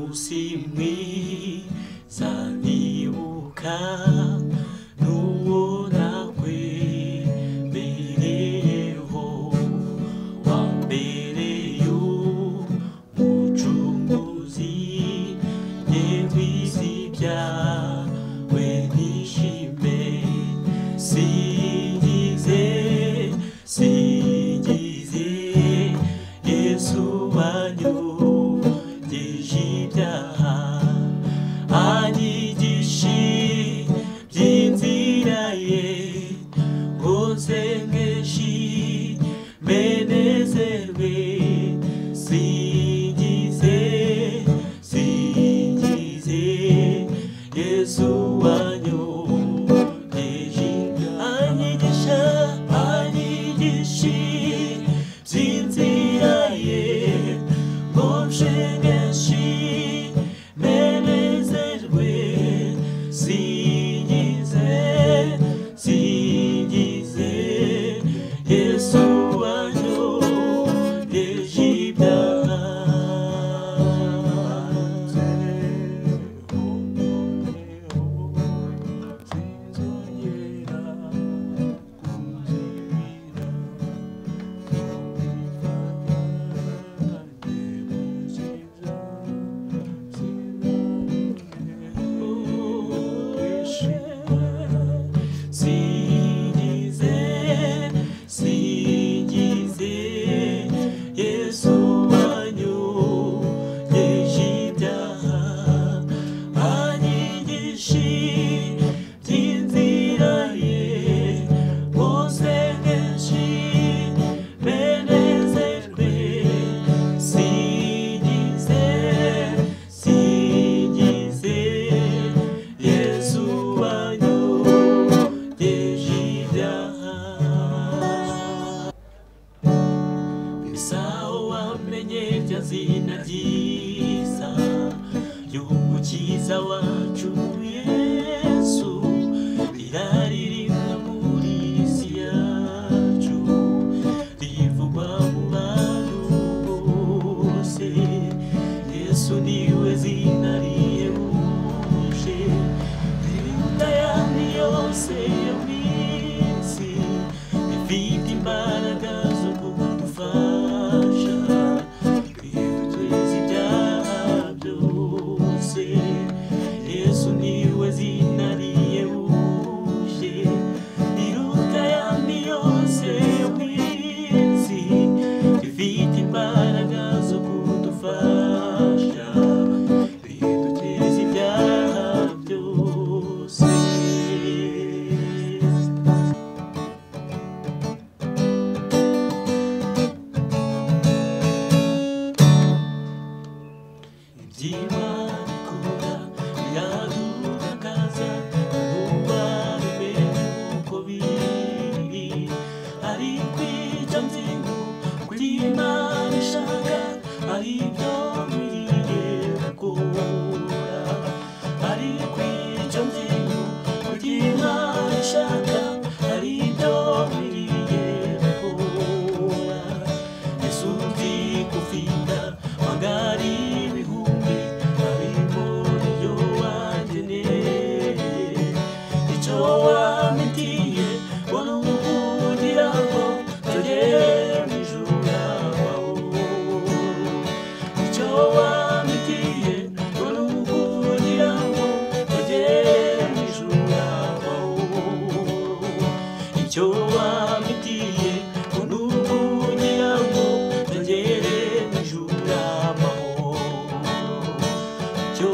umunsi mwiza nibuka n'uwo nakwemereyeho wambereye umucunguzi yewe isi byawe nishime singize Yesu wanyogeje ibyaha anyigisha by'inzira ye rwose ngeshi menezerwe singize Yesu wanyogeje anyigisha by'inzira ye rwose ngeshi menezerwe singize Yesu wanyogeje ibyaha zina ryiza y'umukiza wacu Yesu riraririmba muri isi yacu rivugwa mu bantu bose Yesu niwe zina rihebuje riruta ayandi yose yo mw'isi rifite imbaraga zo kudufasha Yesu niwe zina rihebuje riruta ayandi yose yo mw'isi rifite imbaraga zo kudufasha riduteza ibyaha byose yadutangaza nuba bimenye uko biri ariko icyo nzi kuko Imana ishaka ari byo nkwiriye gukora ariko icyo nzi kuko Imana ishaka ari byo nkwiriye gukora Yesu nzi kufita magari ibihumbi wamitiye bona ukugira ngo tugere mw'ijuru yawe icyo wamitiye bona ukugira ngo tugere mw'ijuru yawe icyo wamitiye bona ukugira ngo tugere mw'ijuru yawe icyo